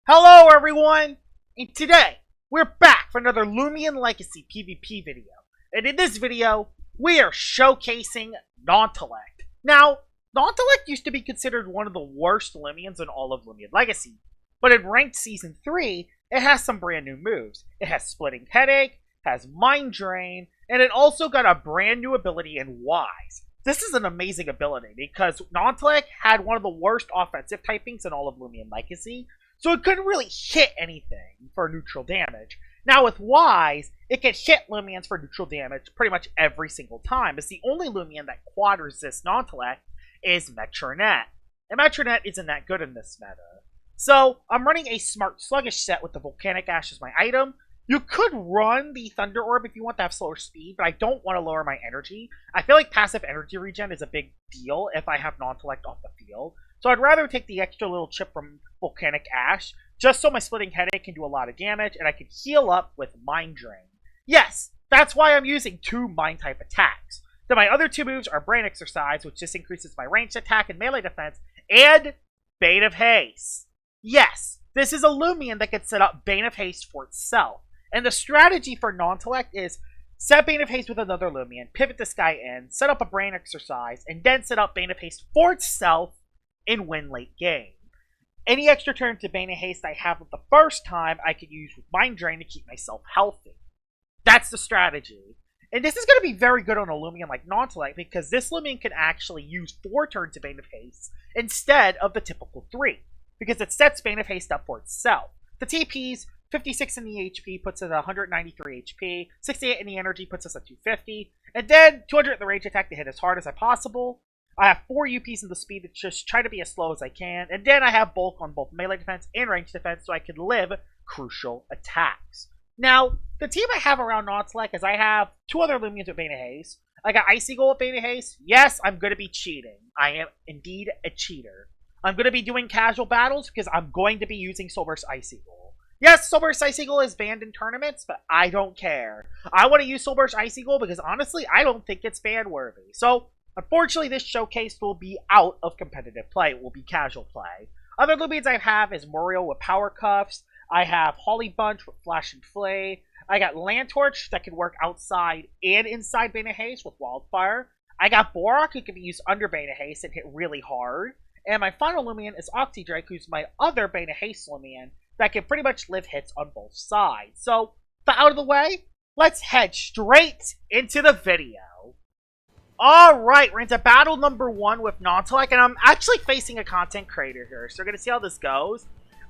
Hello everyone, and today we're back for another Loomian Legacy PVP video. And in this video, we are showcasing Nautillect. Now, Nautillect used to be considered one of the worst Loomians in all of Loomian Legacy, but in Ranked Season 3, it has some brand new moves. It has Splitting Headache, has Mind Drain, and it also got a brand new ability in Wise. This is an amazing ability because Nautillect had one of the worst offensive typings in all of Loomian Legacy, so it couldn't really hit anything for neutral damage. Now with Wise, it can hit Loomians for neutral damage pretty much every single time. It's the only Loomian that quad resists Nautillect is Metronet. And Metronet isn't that good in this meta. So I'm running a Smart Sluggish set with the Volcanic Ash as my item. You could run the Thunder Orb if you want to have slower speed, but I don't want to lower my energy. I feel like passive energy regen is a big deal if I have Nautillect off the field. So I'd rather take the extra little chip from Volcanic Ash, just so my Splitting Headache can do a lot of damage, and I can heal up with Mind Drain. Yes, that's why I'm using two Mind-type attacks. Then my other two moves are Brain Exercise, which just increases my ranged attack and melee defense, and Bane of Haste. Yes, this is a Loomian that can set up Bane of Haste for itself. And the strategy for Nautillect is set Bane of Haste with another Loomian, pivot this guy in, set up a Brain Exercise, and then set up Bane of Haste for itself and win late game. Any extra turn to Bane of Haste I have the first time, I could use with Mind Drain to keep myself healthy. That's the strategy. And this is going to be very good on a Loomian like Nautillect because this Loomian can actually use 4 turns of Bane of Haste instead of the typical 3. Because it sets Bane of Haste up for itself. The TP's 56 in the HP puts us at 193 HP, 68 in the energy puts us at 250, and then 200 in the range attack to hit as hard as possible. I have 4 UPs in the speed to just try to be as slow as I can, and then I have bulk on both melee defense and range defense so I can live crucial attacks. Now, the team I have around Nautillect is I have 2 other Loomians with Bane of Haste. I got Icy Gold with Bane of Haste. Yes, I'm going to be cheating. I am indeed a cheater. I'm going to be doing casual battles because I'm going to be using Soulburst Icy Gold. Yes, Soulburst Icy Gold is banned in tournaments, but I don't care. I want to use Soulburst Icy Gold because honestly, I don't think it's ban worthy. So, unfortunately, this showcase will be out of competitive play. It will be casual play. Other Loomians I have is Muriel with Power Cuffs. I have Holly Bunch with Flash and Flay. I got Lantorch that can work outside and inside Bane of Haste with Wildfire. I got Boarrok who can be used under Bane of Haste and hit really hard. And my final Loomian is Octidrake, who's my other Bane of Haste Loomian that can pretty much live hits on both sides. So, out of the way, let's head straight into the video. Alright, we're into battle number 1 with Nautillect, and I'm actually facing a content creator here, so we're going to see how this goes.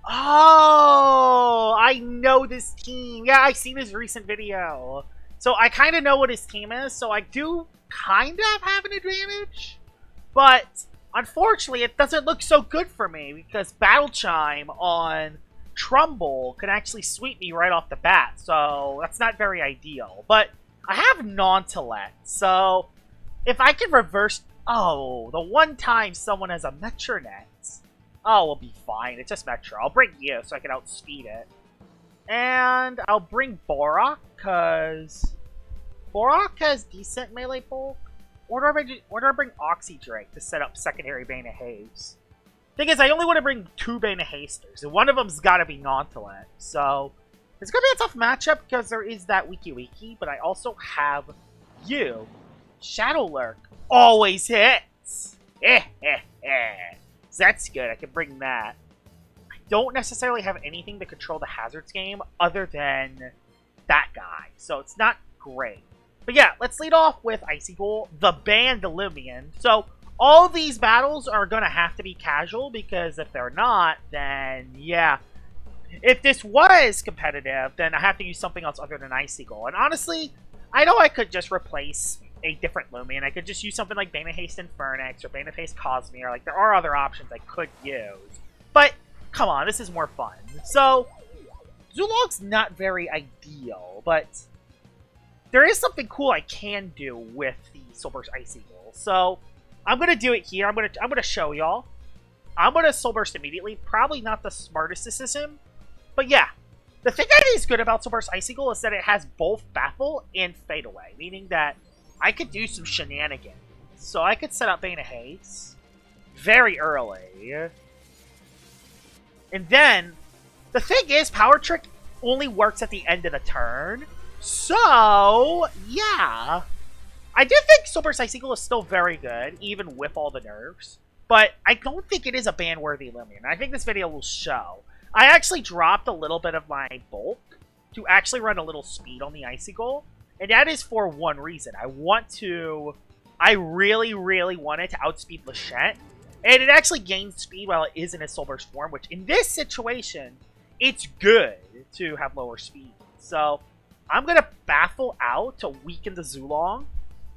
Oh, I know this team. Yeah, I've seen his recent video. So I kind of know what his team is, so I do kind of have an advantage. But, unfortunately, it doesn't look so good for me, because Battle Chime on Trumbull can actually sweep me right off the bat, so that's not very ideal. But I have Nautillect, so if I can reverse... Oh, the one time someone has a Metronet. Oh, we'll be fine. It's just Metro. I'll bring you so I can outspeed it. And I'll bring Boarrok, because Boarrok has decent melee bulk. Or do I bring Octidrake to set up secondary Bane of Haste? Thing is, I only want to bring 2 Bane of Hasters, and one of them's got to be Nautillect. So, it's going to be a tough matchup because there is that Wiki, but I also have you. Shadow Lurk always hits. So that's good. I can bring that. I don't necessarily have anything to control the hazards game other than that guy, so it's not great. But yeah, let's lead off with Icy Gold, the banned Loomian. So all these battles are going to have to be casual because if they're not, then yeah. If this was competitive, then I have to use something else other than Icy Gold. And honestly, I know I could just replace a different Loomian. I could just use something like Bane of Haste Infernix or Bane of Haste Cosmere. Like, there are other options I could use. But, come on, this is more fun. So, Zulog's not very ideal, but there is something cool I can do with the Soulburst Icy Gold. So, I'm going to do it here. I'm going to show y'all. I'm going to Soulburst immediately. Probably not the smartest decision, but yeah. The thing that is good about Soulburst Icy Gold is that it has both Baffle and Fade Away, meaning that I could do some shenanigans. So I could set up Bane of Haste very early. And then The thing is, Power Trick only works at the end of the turn. So, yeah. I do think Soul Burst Icicle is still very good, even with all the nerfs. But I don't think it is a ban-worthy Loomian. I think this video will show. I actually dropped a little bit of my bulk to actually run a little speed on the Icicle. And that is for one reason. I really, really wanted to outspeed Lachette. And it actually gains speed while it is in its Soul Burst form, which in this situation, it's good to have lower speed. So, I'm going to Baffle out to weaken the Zulong.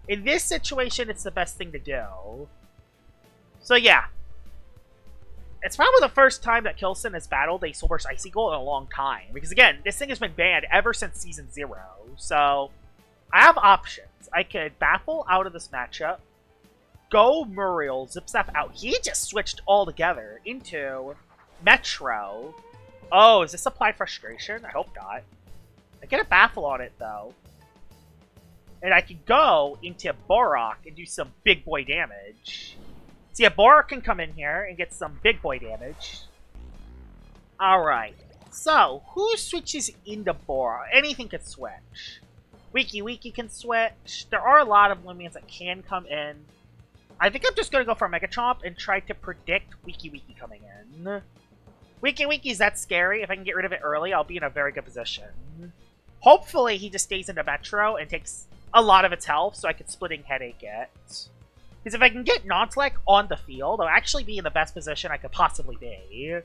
In this situation, it's the best thing to do. So yeah. It's probably the first time that Kilson has battled a Soul Burst Icicle in a long time. Because again, this thing has been banned ever since Season 0. So, I have options. I could Baffle out of this matchup. Go Muriel, Zipzap out. He just switched altogether into Metro. Oh, is this Applied Frustration? I hope not. I get a Baffle on it, though. And I can go into Boarrok and do some big boy damage. So yeah, Boarrok can come in here and get some big boy damage. Alright. So, who switches into Boarrok? Anything can switch. Wiki can switch. There are a lot of Loomians that can come in. I think I'm just going to go for Mega Chomp and try to predict Wiki coming in. Wiki's that scary. If I can get rid of it early, I'll be in a very good position. Hopefully, he just stays into Metro and takes a lot of its health so I can Splitting Headache it. Because if I can get Nautillect on the field, I'll actually be in the best position I could possibly be.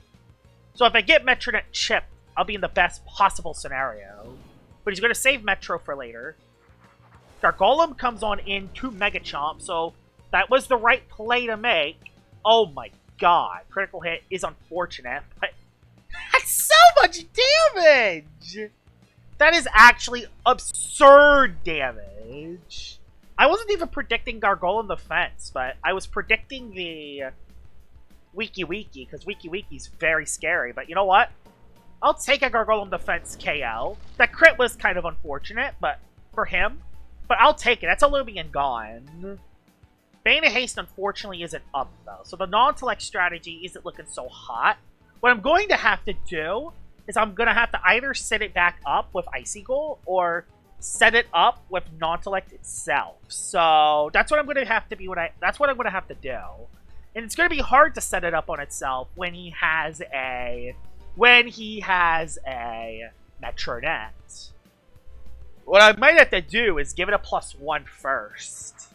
So if I get Metronet chipped, I'll be in the best possible scenario. But he's going to save Metro for later. Gargolem comes on into Mega Chomp, so that was the right play to make. Oh my god. Critical hit is unfortunate, but that's so much damage! That is actually absurd damage. I wasn't even predicting Gargolem defense, but I was predicting the Wiki, because Wiki's very scary. But you know what? I'll take a Gargolem defense KO. That crit was kind of unfortunate, but for him. But I'll take it. That's a Loomian gone. Bane of Haste, unfortunately, isn't up, though. So the Nautillect strategy isn't looking so hot. What I'm going to have to do is I'm going to have to either set it back up with Icicle or set it up with Nautillect itself. So that's what I'm going to have to be that's what I'm going to have to do. And it's going to be hard to set it up on itself when he has a Metronet. What I might have to do is give it a +1 first.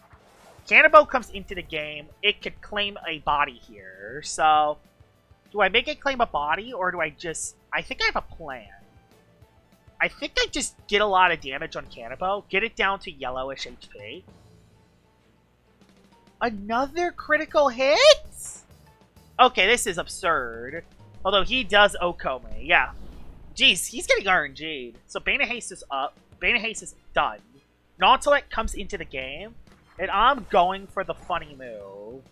Cannonball comes into the game. It could claim a body here. So, do I make it claim a body, or do I just... I think I have a plan. I think I just get a lot of damage on Cannonball, get it down to yellowish HP. Another critical hit? Okay, this is absurd. Although he does Oko me, yeah. Jeez, he's getting RNG'd. So Bane of Haste is up. Bane of Haste is done. Nautillect comes into the game, and I'm going for the funny move.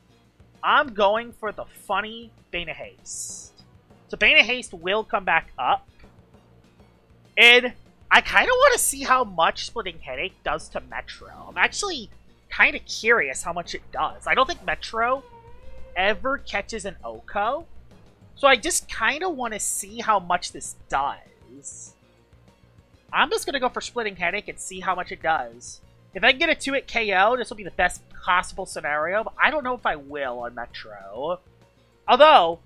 I'm going for the funny Bane of Haste. So Bane of Haste will come back up. And I kind of want to see how much Splitting Headache does to Metro. I'm actually kind of curious how much it does. I don't think Metro ever catches an Oko. So I just kind of want to see how much this does. I'm just going to go for Splitting Headache and see how much it does. If I can get a 2-hit KO, this will be the best possible scenario, but I don't know if I will on Metro. Although,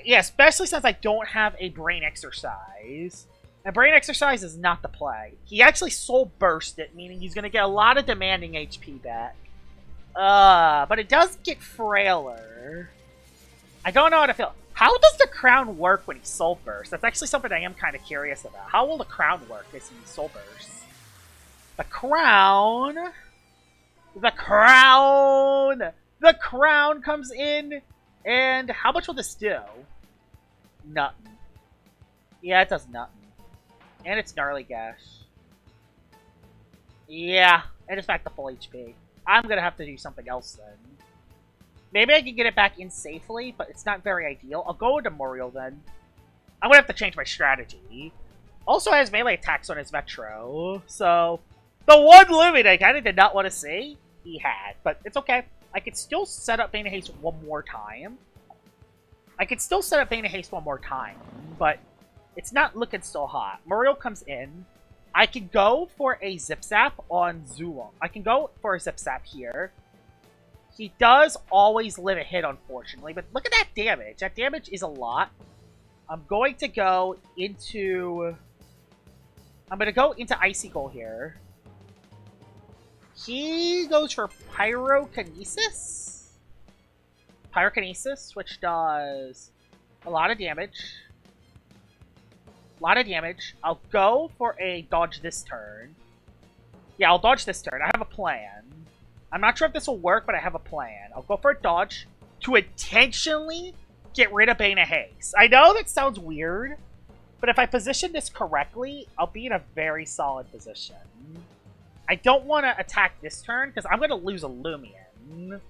yeah, especially since I don't have a Brain Exercise. And Brain Exercise is not the play. He actually Soul Burst it, meaning he's going to get a lot of demanding HP back. But it does get frailer. I don't know how to feel. How does the crown work when he Soul Bursts? That's actually something I am kind of curious about. How will the crown work as he Soul Bursts? The crown... The crown comes in, and how much will this do? Nothing. Yeah, it does nothing. And it's Gnarly Gash. Yeah, and it's back to full HP. I'm gonna have to do something else then. Maybe I can get it back in safely, but it's not very ideal. I'll go into Muriel then. I'm gonna have to change my strategy. Also has melee attacks on his Metro, so... The one Loomian I kind of did not want to see, he had. But it's okay. I could still set up Bane of Haste one more time. But It's not looking so hot. Muriel comes in. I can go for a Zip Zap on Zulong. I can go for a Zip Zap here. He does always live a hit, unfortunately. But look at that damage. That damage is a lot. I'm going to go into Icicle here. He goes for Pyrokinesis. Pyrokinesis, which does a lot of damage. I'll go for a dodge this turn. Yeah, I'll dodge this turn. I have a plan. I'm not sure if this will work, but I have a plan. I'll go for a dodge to intentionally get rid of Bane of Haste. I know that sounds weird, but if I position this correctly, I'll be in a very solid position. I don't want to attack this turn, because I'm going to lose a Loomian.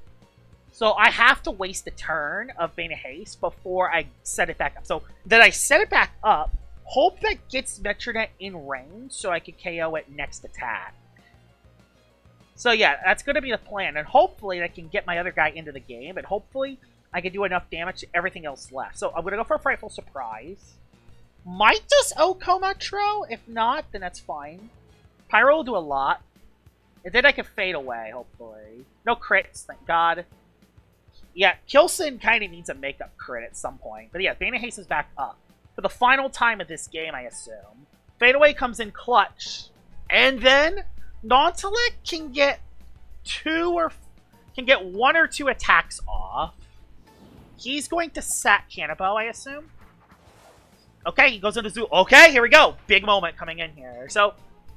So I have to waste a turn of Bane of Haste before I set it back up. So then I set it back up, hope that gets Metronet in range so I can KO it next attack. So yeah, that's going to be the plan. And hopefully I can get my other guy into the game. And hopefully I can do enough damage to everything else left. So I'm going to go for a Frightful Surprise. Might just Oko Metro. If not, then that's fine. Pyro will do a lot. And then I can fade away, hopefully. No crits, thank God. Yeah, Kilson kind of needs a makeup crit at some point. But yeah, Bane of Haste is back up. For the final time of this game, I assume. Fadeaway comes in clutch. And then Nautillect can get one or two attacks off. He's going to sack Cannibal, I assume. Okay, he goes into Zoo. Okay, here we go. Big moment coming in here. So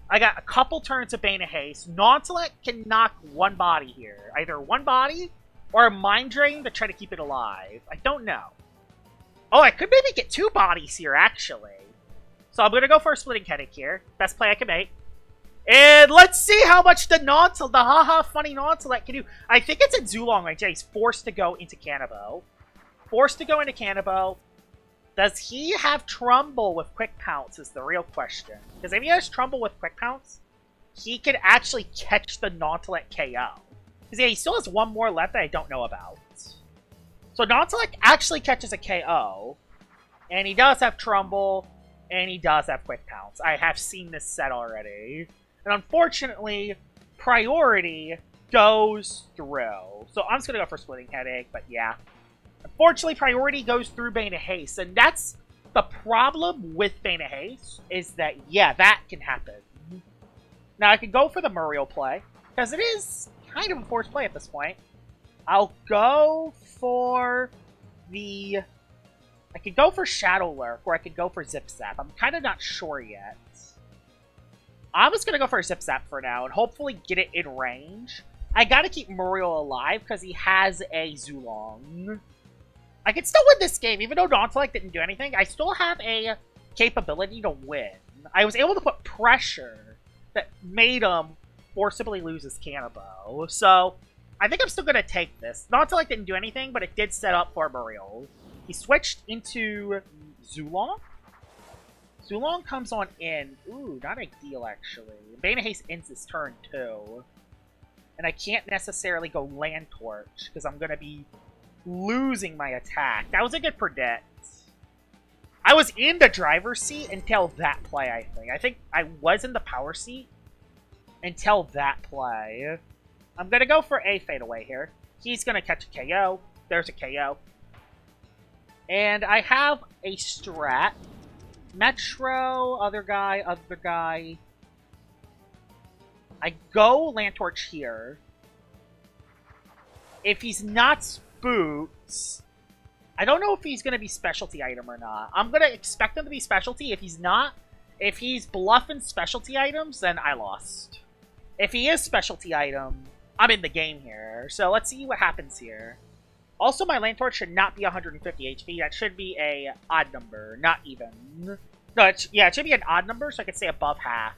I got a couple turns of Bane of Haste. Nautillect can knock one body here. Either one body or a Mind Drain to try to keep it alive. I don't know. Oh, I could maybe get two bodies here, actually. So I'm going to go for a Splitting Headache here. Best play I can make. And let's see how much the haha funny Nautillect can do. I think it's in Zulong right there. He's forced to go into Cannibal. Does he have Trumbull with Quick Pounce is the real question. Because if he has Trumbull with Quick Pounce, he could actually catch the Nautillect KO. Because yeah, he still has one more left that I don't know about. So Nautillect actually catches a KO. And he does have Trumbull. And he does have Quick Pounce. I have seen this set already. And unfortunately, priority goes through. So I'm just going to go for Splitting Headache, but yeah. Unfortunately, priority goes through Bane of Haste. And that's the problem with Bane of Haste, is that, yeah, that can happen. Now, I could go for the Muriel play, because it is kind of a forced play at this point. I'll go for the... I could go for Shadow Lurk, or I could go for Zip Zap. I'm kind of not sure yet. I'm just going to go for a Zip Zap for now, and hopefully get it in range. I got to keep Muriel alive, because he has a Zulong. I can still win this game, even though Nautillect didn't do anything. I still have a capability to win. I was able to put pressure that made him forcibly lose his Cannibal. So, I think I'm still going to take this. Nautillect didn't do anything, but it did set up for Muriel. He switched into Zulong. Zulong comes on in. Ooh, not ideal, actually. Bane of Haste ends his turn, too. And I can't necessarily go Land Torch, because I'm going to be losing my attack. That was a good predict. I was in the driver's seat until that play, I think. I think I was in the power seat until that play. I'm going to go for a fadeaway here. He's going to catch a KO. There's a KO. And I have a strat. Metro, other guy. I go Land Torch here. If he's not Spooks, I don't know if he's going to be specialty item or not. I'm going to expect him to be specialty. If he's not, if he's bluffing specialty items, then I lost. If he is specialty item, I'm in the game here. So let's see what happens here. Also, my Land Torch should not be 150 HP. That should be a odd number, not even. No, it should be an odd number, so I can stay above half.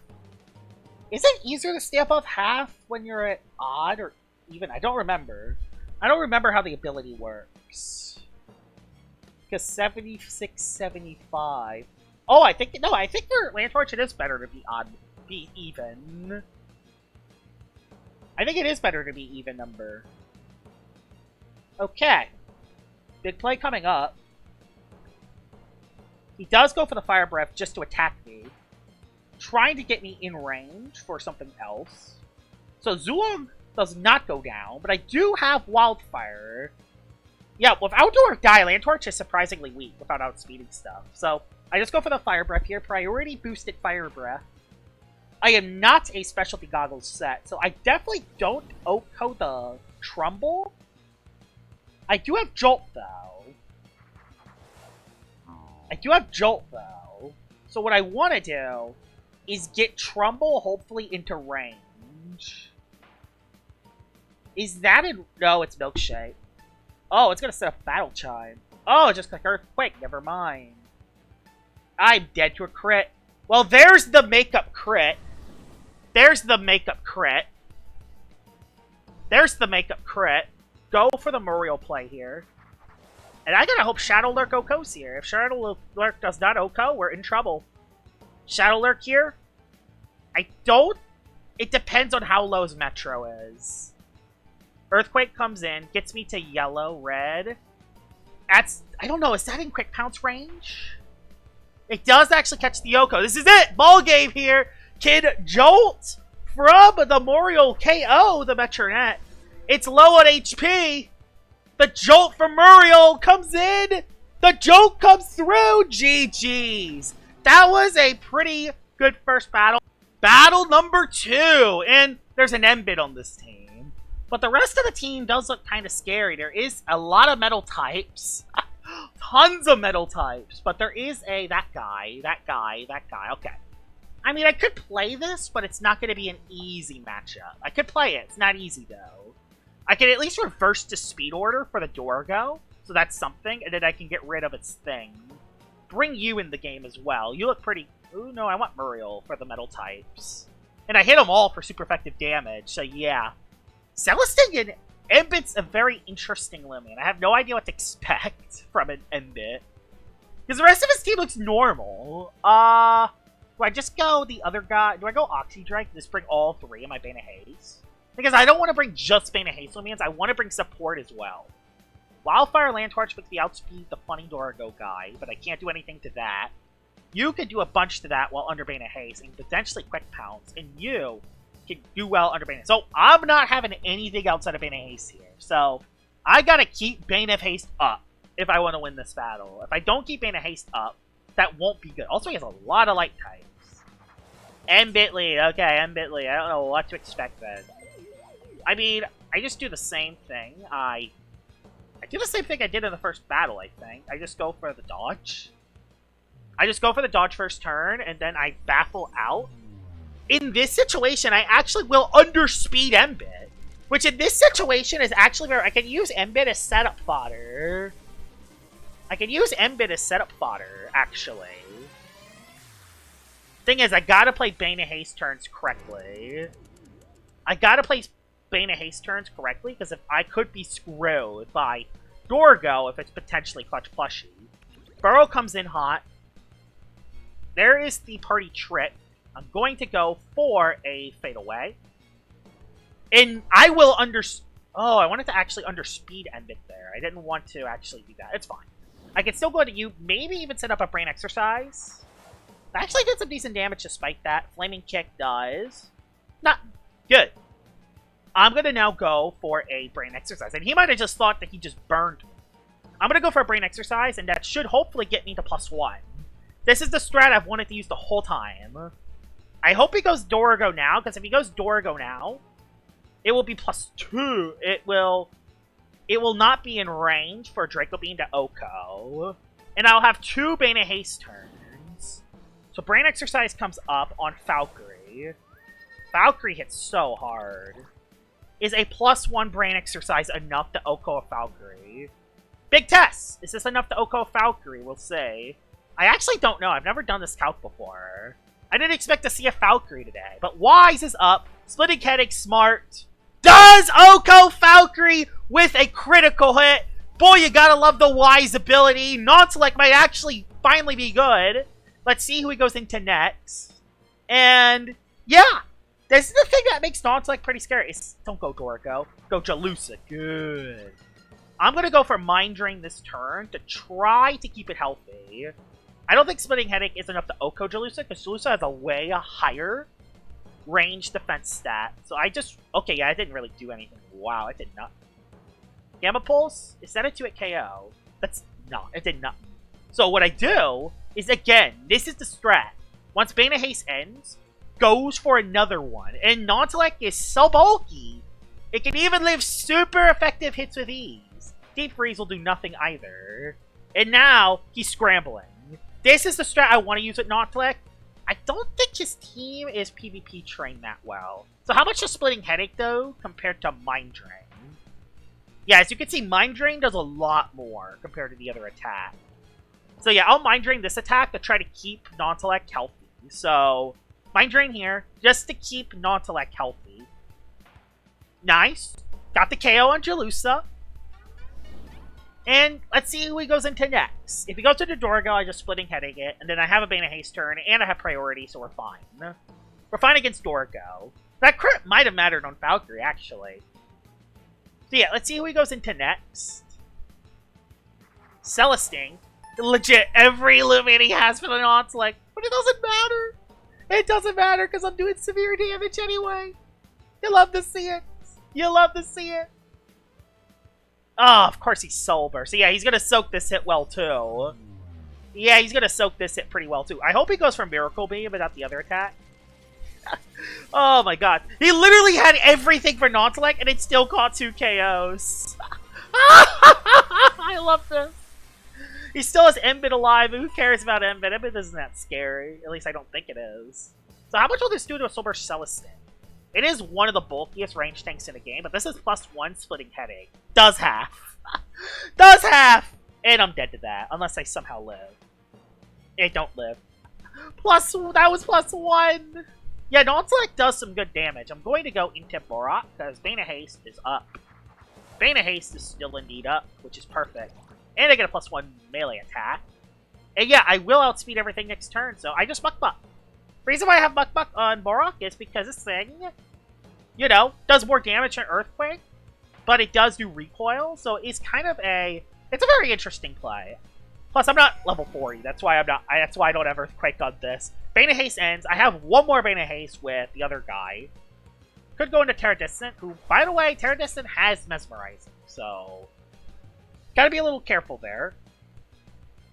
Is it easier to stay above half when you're at odd or even? I don't remember. I don't remember how the ability works. Because 76, 75. Oh, I think for Land Torch it is better to be even. I think it is better to be even number. Okay. Big play coming up. He does go for the Fire Breath just to attack me, trying to get me in range for something else. So Zulong does not go down, but I do have Wildfire. Yeah, with Outdoor Die, Landtorch is surprisingly weak without outspeeding stuff. So I just go for the Fire Breath here. Priority boosted Fire Breath. I am not a Specialty Goggles set, so I definitely don't OHKO the Trumbull. I do have Jolt, though. So what I want to do is get Trumbull hopefully into range. Is that in... No, it's Milkshake. Oh, it's going to set up Battle Chime. Oh, just like Earthquake. Never mind. I'm dead to a crit. Well, there's the makeup crit. There's the makeup crit. Go for the Muriel play here. And I gotta hope Shadow Lurk OHKOs here. If Shadow Lurk does not OHKO, we're in trouble. Shadow Lurk here? I don't... It depends on how low his Metro is. Earthquake comes in, gets me to yellow, red. That's... I don't know, is that in Quick Pounce range? It does actually catch the OHKO. This is it! Ball game here! Kid Jolt from the Muriel KO the Metronet. It's low on HP. The Jolt from Muriel comes in. The Jolt comes through. GG's. That was a pretty good first battle. Battle number 2. And there's an Embit on this team. But the rest of the team does look kind of scary. There is a lot of metal types. Tons of metal types. But there is that guy. Okay. I mean, I could play this, but it's not going to be an easy matchup. I could play it. It's not easy, though. I can at least reverse to speed order for the Dorgo, so that's something, and then I can get rid of its thing. Bring you in the game as well. You look pretty... Ooh, no, I want Muriel for the metal types. And I hit them all for super effective damage, so yeah. Celesting and Embit's a very interesting Loomian. I have no idea what to expect from an Embit. Because the rest of his team looks normal. Do I just go the other guy? Do I go Oxydrake and just bring all 3 of my Bane of Haste? Because I don't want to bring just Bane of Haste Loomians, I want to bring support as well. Wildfire Landtorch makes me outspeed the funny Dorgo guy, but I can't do anything to that. You could do a bunch to that while under Bane of Haste, and potentially Quick Pounce, and you can do well under Bane of Haste. So I'm not having anything outside of Bane of Haste here. So I gotta keep Bane of Haste up if I want to win this battle. If I don't keep Bane of Haste up, that won't be good. Also, he has a lot of light types. Embit lead. Okay, Embit lead. I don't know what to expect then. I mean, I just do the same thing. I do the same thing I did in the first battle, I think. I just go for the dodge. I just go for the dodge first turn, and then I baffle out. In this situation, I actually will underspeed Embit. Which in this situation is actually where I can use Embit as setup fodder. Actually. Thing is, I gotta play Bane of Haste turns correctly. Because if I could be screwed by Dorgo if it's potentially clutch plushie. Burrow comes in hot. There is the party trick. I'm going to go for a Fade Away. And I will Oh, I wanted to actually underspeed Embit there. I didn't want to actually do that. It's fine. I can still go to you, maybe even set up a Brain Exercise. I actually did some decent damage despite that. Flaming Kick does. Not good. I'm going to now go for a Brain Exercise. And he might have just thought that he just burned me. I'm going to go for a Brain Exercise, and that should hopefully get me to +1. This is the strat I've wanted to use the whole time. I hope he goes Dorgo now, because if he goes Dorgo now, it will be +2. It will not be in range for Draco Beam to OHKO. And I'll have 2 Bane of Haste turns. So Brain Exercise comes up on Valkyrie. Valkyrie hits so hard. Is a +1 Brain Exercise enough to OHKO a Valkyrie? Big test! Is this enough to OHKO a Valkyrie? We'll see. I actually don't know. I've never done this calc before. I didn't expect to see a Valkyrie today. But Wise is up. Splitting Headache Smart. Does OHKO Valkyrie with a critical hit. Boy, you gotta love the Wise ability. Nautillect might actually finally be good. Let's see who he goes into next. And, yeah. This is the thing that makes Nautillect pretty scary. Don't go Dorgo. Go Jalusa. Good. I'm going to go for Mind Drain this turn to try to keep it healthy. I don't think Splitting Headache is enough to OHKO Jalusa, because Jalusa has a way higher range defense stat. So I just... Okay, yeah, I didn't really do anything. Wow, I did not. Gamma Pulse? Is that a 2-hit KO? That's not. It did not. So what I do is, again, this is the strat. Once Bane of Haste ends, goes for another one. And Nautillect is so bulky, it can even live super effective hits with ease. Deep Freeze will do nothing either. And now, he's scrambling. This is the strat I want to use with Nautillect. I don't think his team is PvP trained that well. So how much is Splitting Headache, though, compared to Mind Drain? Yeah, as you can see, Mind Drain does a lot more compared to the other attack. So yeah, I'll Mind Drain this attack to try to keep Nautillect healthy. So, Mind Drain here, just to keep Nautillect healthy. Nice. Got the KO on Jalusa. And let's see who he goes into next. If he goes to the Dorgo, I just Splitting Headache it, and then I have a Bane of Haste turn, and I have priority, so we're fine. We're fine against Dorgo. That crit might have mattered on Valkyrie, actually. So yeah, let's see who he goes into next. Celestine. Legit, every Loomian he has for the Nautillect, but it doesn't matter. It doesn't matter, because I'm doing severe damage anyway. You love to see it. You love to see it. Oh, of course he's sober. So yeah, he's going to soak this hit well, too. Yeah, he's going to soak this hit pretty well, too. I hope he goes for Miracle Beam without the other attack. Oh my god. He literally had everything for Nautillect, and it still caught 2 KOs. I love this. He still has Embit alive. Who cares about Embit? Embit isn't that scary. At least I don't think it is. So how much will this do to a Sober Celestine? It is one of the bulkiest range tanks in the game, but this is +1 Splitting Headache. Does half. Does half! And I'm dead to that, unless I somehow live. It don't live. That was +1! Yeah, Nautillect does some good damage. I'm going to go into Boarrok, because Bane of Haste is up. Bane of Haste is still indeed up, which is perfect. And I get a +1 melee attack. And yeah, I will outspeed everything next turn, so I just Muck. Reason why I have Muck on Boarrok is because this thing, you know, does more damage than Earthquake, but it does do recoil, so it's kind of it's a very interesting play. Plus, I'm not level 40, that's why that's why I don't have Earthquake on this. Bane of Haste ends. I have one more Bane of Haste with the other guy. Could go into Terra Distant, who, by the way, Terra Distant has Mesmerizing, so gotta be a little careful there.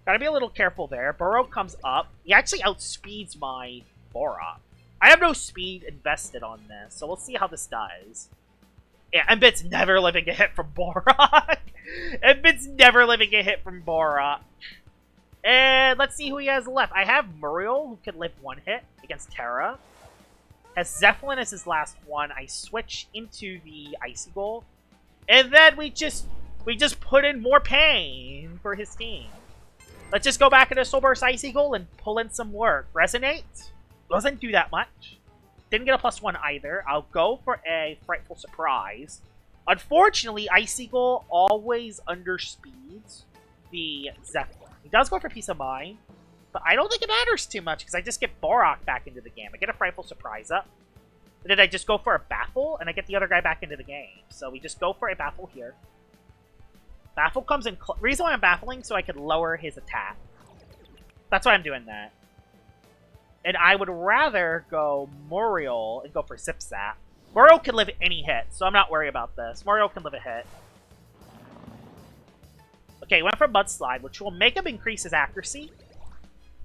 Gotta be a little careful there. Boarrok comes up. He actually outspeeds my Boarrok. I have no speed invested on this, so we'll see how this does. Yeah, Embit's never living a hit from Boarrok. Embit's never living a hit from Boarrok. And let's see who he has left. I have Muriel, who can live 1 hit against Terra. Has Zeppelin as his last one. I switch into the Icy Goal. And then we just put in more pain for his team. Let's just go back into Soulburst Icy Goal and pull in some work. Resonate. Doesn't do that much. Didn't get a +1 either. I'll go for a Frightful Surprise. Unfortunately, Icy Goal always underspeeds the Zeppelin. He does go for Peace of Mind, but I don't think it matters too much because I just get Boarrok back into the game. I get a Frightful Surprise up. And then I just go for a Baffle, and I get the other guy back into the game. So we just go for a Baffle here. Baffle comes in... Reason why I'm baffling, so I could lower his attack. That's why I'm doing that. And I would rather go Muriel and go for Zip Zap. Muriel can live any hit, so I'm not worried about this. Muriel can live a hit. Okay, went for Mudslide, which will make him increase his accuracy.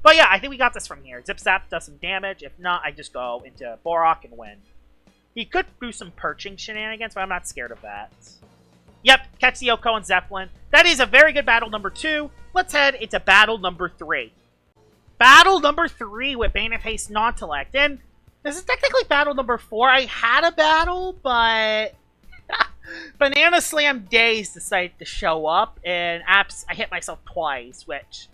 But yeah, I think we got this from here. Zip Zap does some damage. If not, I just go into Boarrok and win. He could do some perching shenanigans, but I'm not scared of that. Yep, catch the OHKO and Zeppelin. That is a very good battle number 2. Let's head into battle number 3. Battle number 3 with Bane of Haste Nautillect. And this is technically battle number 4. I had a battle, but Banana Slam Days decided to show up, and I hit myself twice, which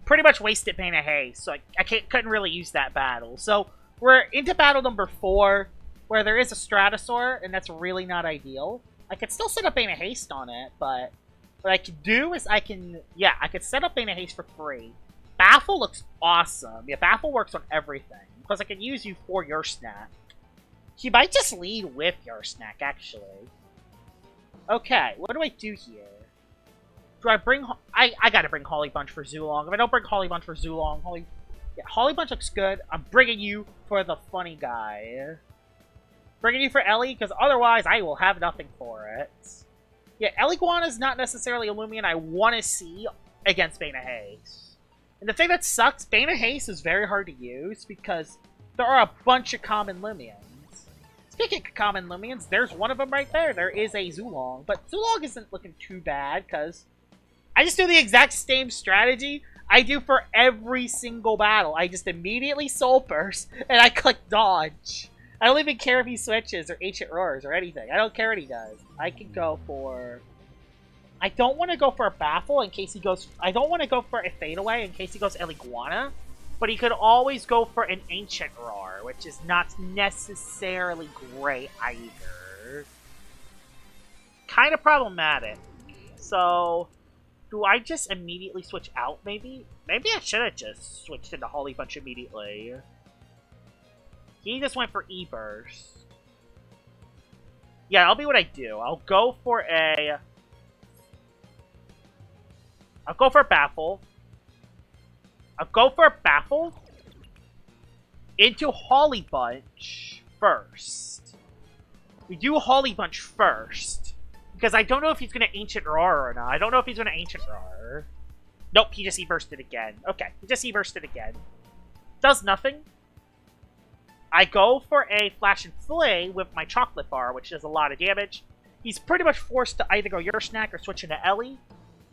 pretty much wasted Bane of Haste, so I couldn't really use that battle. So we're into battle number 4, where there is a Stratosaur, and that's really not ideal. I could still set up Bane of Haste on it, but what I could do is I could set up Bane of Haste for free. Baffle looks awesome. Yeah, Baffle works on everything, because I can use you for your snack. He might just lead with your snack, actually. Okay, what do I do here? Do I bring... I gotta bring Holly Bunch for Zulong. If I don't bring Holly Bunch for Zulong, Holly Bunch looks good. I'm bringing you for the funny guy. Bringing you for Ellie, because otherwise I will have nothing for it. Yeah, Eliguana is not necessarily a Loomian I want to see against Bane of Haste. And the thing that sucks, Bane of Haste is very hard to use because there are a bunch of common Loomians. Speaking of common Loomians, there's one of them right there. There is a Zulong, but Zulong isn't looking too bad because I just do the exact same strategy I do for every single battle. I just immediately Soul Burst and I click dodge. I don't even care if he switches or Ancient Roars or anything. I don't care what he does. I can go for... I don't want to go for a Baffle in case he goes... I don't want to go for a Fadeaway in case he goes Eliguana. But he could always go for an Ancient Roar, which is not necessarily great either. Kind of problematic. So, do I just immediately switch out, maybe? Maybe I should have just switched into Holly Bunch immediately. He just went for E-Burst. Yeah, that'll be what I do. I'll go for a Baffle. I'll go for a Baffle into Holly Bunch first. We do Holly Bunch first. Because I don't know if he's going to Ancient Roar or not. I don't know if he's going to Ancient Roar. Nope, he just E-Bursted again. Okay, he just E-Bursted again. Does nothing. I go for a Flash and Flay with my Chocolate Bar, which does a lot of damage. He's pretty much forced to either go Your Snack or switch into Ellie.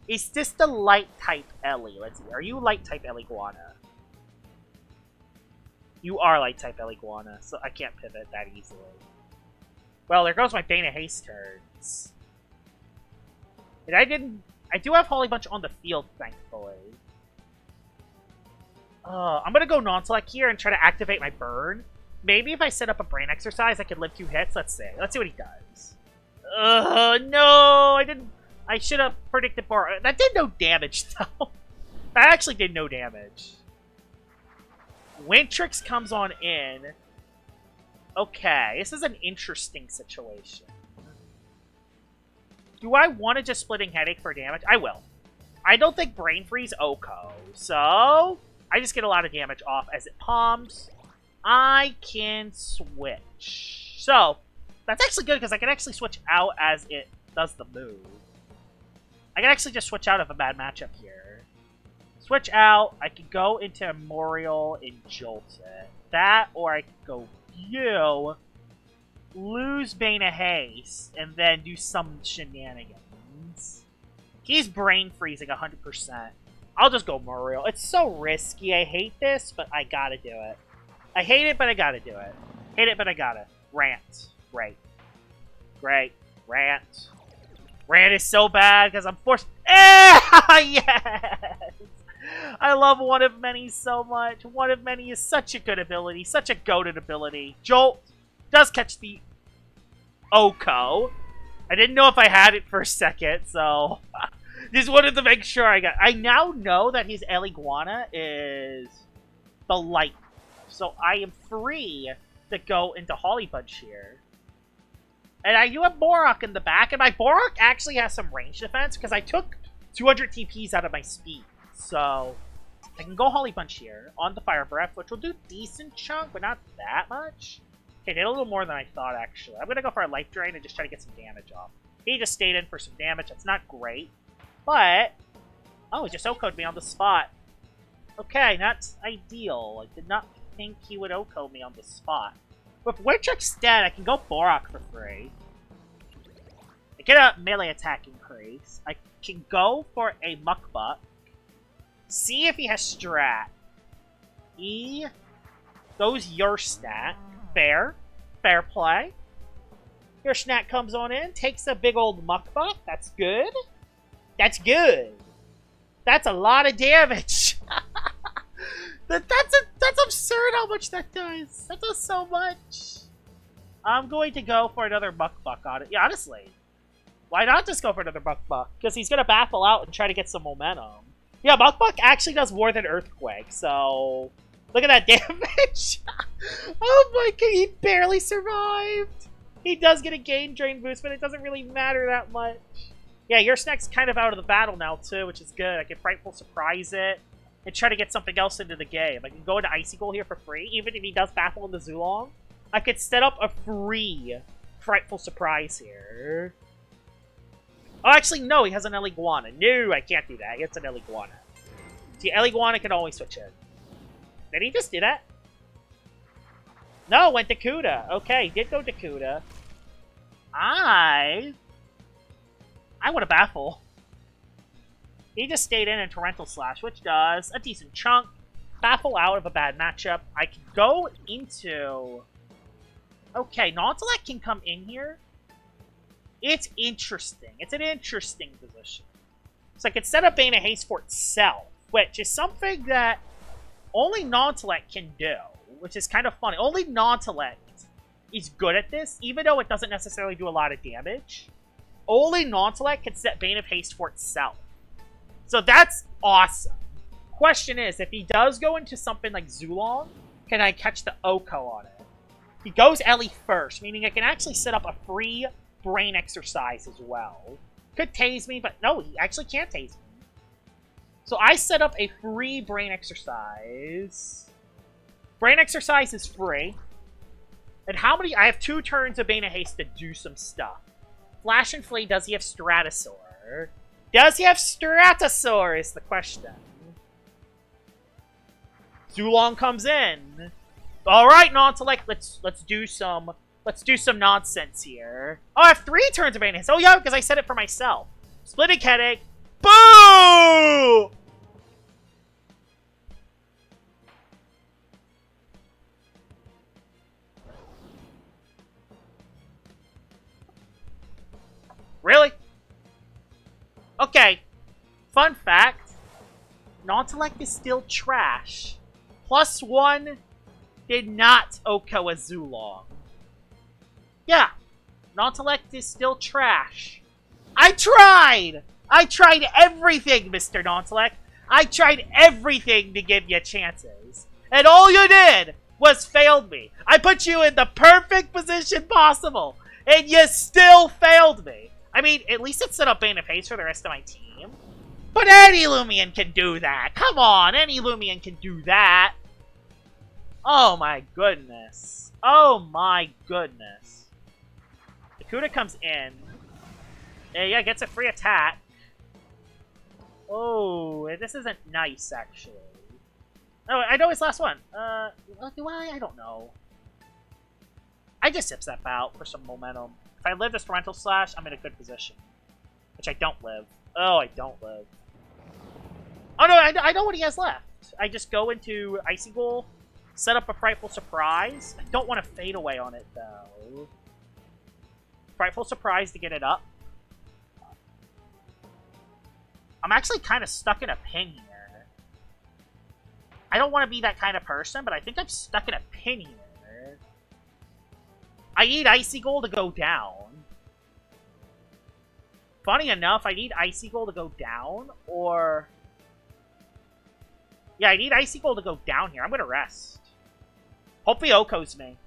Is this the Light-type Ellie? Let's see. Are you Light-type Eliguana? You are Light-type Eliguana, so I can't pivot that easily. Well, there goes my Bane of Haste turns. And I do have Holly Bunch on the field, thankfully. I'm gonna go Nautillect here and try to activate my burn. Maybe if I set up a brain exercise, I could live 2 hits. Let's see. Let's see what he does. No! I should have predicted Boarrok. That did no damage, though. That actually did no damage. Wintrix comes on in. Okay, this is an interesting situation. Do I want to just Splitting Headache for damage? I will. I don't think Brain Freeze Oko, so I just get a lot of damage off as it palms. I can switch. So, that's actually good because I can actually switch out as it does the move. I can actually just switch out of a bad matchup here. Switch out. I can go into Memorial and Jolt it. That, or I can go you, lose Bane of Haste, and then do some shenanigans. He's brain freezing 100%. I'll just go Memorial. It's so risky. I hate this, but I gotta do it. I hate it, but I gotta do it. Hate it, but I gotta. Rant. Great. Great. Rant. Rant is so bad because I'm forced. Yes! I love One of Many so much. One of Many is such a good ability. Such a goated ability. Jolt does catch the Oko. I didn't know if I had it for a second, so just wanted to make sure I got. I now know that his Eliguana is the light. So I am free to go into Holly Bunch here. And I do have Boarrok in the back, and my Boarrok actually has some range defense because I took 200 TPs out of my speed. So I can go Holly Bunch here on the Fire Breath, which will do decent chunk, but not that much. Okay, did a little more than I thought, actually. I'm going to go for a Life Drain and just try to get some damage off. He just stayed in for some damage. That's not great. But, oh, he just Oko'd me on the spot. Okay, not ideal. I did not think he would Oko me on the spot. With Wintrix dead, I can go Boarrok for free. I get a melee attack increase. I can go for a Muckbuck. See if he has Strat. He goes Your Snack. Fair. Fair play. Your Snack comes on in, takes a big old Muckbuck. That's good. That's good. That's a lot of damage. That's absurd how much that does. That does so much. I'm going to go for another Muckbuck on it. Yeah, honestly. Why not just go for another Muckbuck? Because he's going to baffle out and try to get some momentum. Yeah, Muckbuck actually does more than Earthquake, so look at that damage. Oh my god, he barely survived. He does get a gain drain boost, but it doesn't really matter that much. Yeah, your snack's kind of out of the battle now, too, which is good. I can Frightful Surprise it and try to get something else into the game. I can go into Icicle here for free, even if he does Baffle into Zulong. I could set up a free Frightful Surprise here. Oh, actually, no, he has an Eliguana. No, I can't do that. He has an Eliguana. See, Eliguana can always switch in. Did he just do that? No, went to Kuda. Okay, did go to Kuda. I want to Baffle. He just stayed in Torrential Slash, which does a decent chunk. Baffle out of a bad matchup. I can go into... Okay, Nautillect can come in here. It's interesting. It's an interesting position. So I could set up Bane of Haste for itself, which is something that only Nautillect can do, which is kind of funny. Only Nautillect is good at this, even though it doesn't necessarily do a lot of damage. Only Nautillect can set Bane of Haste for itself. So that's awesome. Question is, if he does go into something like Zulong, can I catch the Oko on it? He goes Ellie first, meaning I can actually set up a free Brain Exercise as well. Could tase me, but no, he actually can't tase me. So I set up a free Brain Exercise. Brain Exercise is free. And how many... I have 2 turns of Bane of Haste to do some stuff. Flash and Flea, does he have Stratosaur? Does he have Stratosaur is the question. Zulong comes in. Alright, Nautillect, let's do some nonsense here. Oh, I have 3 turns of Bane of Haste. Oh yeah, because I set it for myself. Splitting Headache. Boo! Really? Okay. Fun fact. Nautillect is still trash. +1 did not Oko a Zulong. Yeah. Nautillect is still trash. I tried! I tried everything, Mr. Nautillect. I tried everything to give you chances. And all you did was failed me. I put you in the perfect position possible. And you still failed me. I mean, at least it set up Bane of Haste for the rest of my team. But any Loomian can do that. Come on, any Loomian can do that. Oh my goodness. Oh my goodness. Akuda comes in. Yeah, gets a free attack. Oh, this isn't nice, actually. Oh, I know his last one. Do I? I don't know. I just zip zap out for some momentum. If I live this Torrential Slash, I'm in a good position. Which I don't live. Oh, I don't live. Oh no, I know what he has left. I just go into Icicle, set up a Frightful Surprise. I don't want to fade away on it, though. Frightful Surprise to get it up. I'm actually kind of stuck in a pin here. I don't want to be that kind of person, but I think I'm stuck in a pin here. I need Icicle to go down. Funny enough, I need Icicle to go down, or... Yeah, I need Icicle to go down here. I'm going to rest. Hope he Okos me.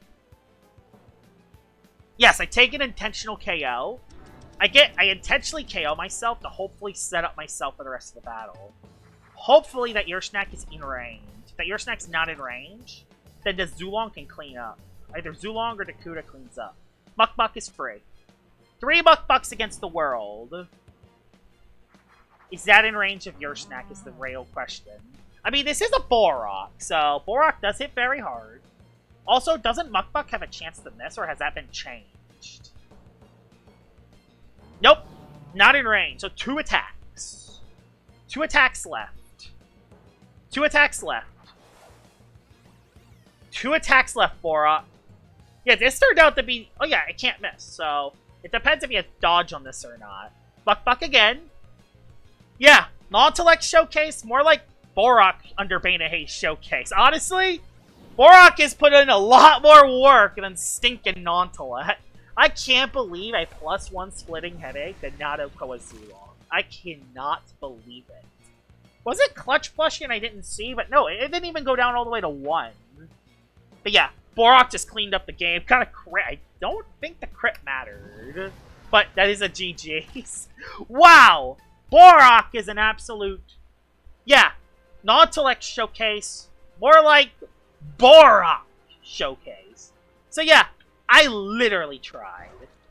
Yes, I take an intentional KO. I intentionally KO myself to hopefully set up myself for the rest of the battle. Hopefully that your snack is in range. If that your snack's not in range, then the Zulong can clean up. Either Zulong or Dakuda cleans up. Muck Buck is free. 3 Muck Bucks against the world. Is that in range of your snack is the real question. I mean, this is a Boarrok, so Boarrok does hit very hard. Also, doesn't Muck Buck have a chance to miss, or has that been changed? Nope. Not in range. So 2 attacks. 2 attacks left. 2 attacks left. 2 attacks left, Boarrok. Yeah, this turned out to be... Oh yeah, it can't miss. So, it depends if he has dodge on this or not. Muck Buck again. Yeah, Nautillect Showcase. More like Boarrok under Bane of Haste Showcase. Honestly, Boarrok has put in a lot more work than stinking Nautillect. I can't believe a +1 splitting headache did not Oko a Zulong. I cannot believe it. Was it clutch plushing and I didn't see? But no, it didn't even go down all the way to 1. But yeah, Boarrok just cleaned up the game. Got a crit. I don't think the crit mattered. But that is a GG's. Wow! Boarrok is an absolute... Yeah, Nautillect Showcase. More like Boarrok Showcase. So yeah, I literally tried.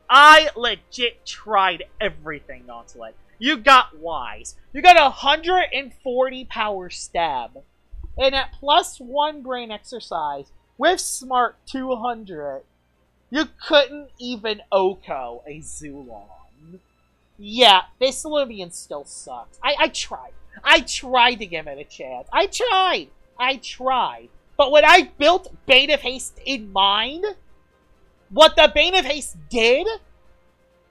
I legit tried everything, Nautillect. You got Wise. You got 140 power stab. And at +1 brain exercise, with Smart 200, you couldn't even OHKO a Zulon. Yeah, this Loomian still sucks. I tried. I tried to give it a chance. I tried. But when I built Bane of Haste in mind, what the Bane of Haste did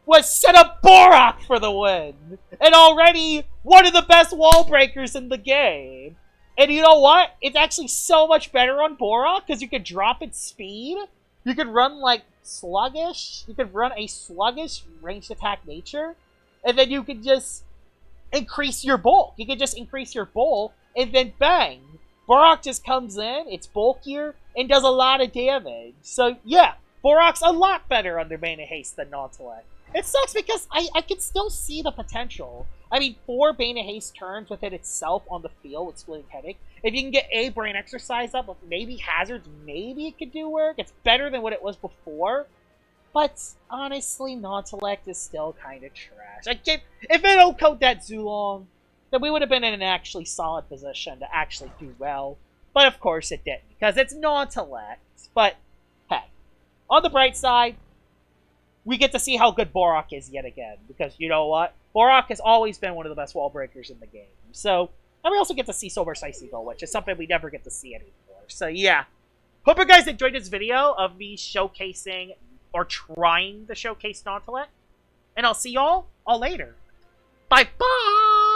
was set up Boarrok for the win. And already one of the best wall breakers in the game. And you know what? It's actually so much better on Boarrok because you could drop its speed. You could run like sluggish. You could run a sluggish ranged attack nature. And then you could just increase your bulk. You could just increase your bulk and then bang. Boarrok just comes in, it's bulkier, and does a lot of damage. So yeah, Boarrok's a lot better under Bane of Haste than Nautillect. It sucks because I can still see the potential. I mean, 4 Bane of Haste turns within itself on the field with Splitting Headache. If you can get a brain exercise up with maybe hazards, maybe it could do work. It's better than what it was before. But honestly, Nautillect is still kind of trash. Like, if it OHKO'd that Zulon, then we would have been in an actually solid position to actually do well. But of course it didn't, because it's Nautillect. But hey, on the bright side, we get to see how good Boarrok is yet again. Because you know what? Boarrok has always been one of the best wall breakers in the game. So, and we also get to see Sober Icicle, which is something we never get to see anymore. So yeah. Hope you guys enjoyed this video of me showcasing or trying to showcase Nautillect. And I'll see y'all all later. Bye-bye!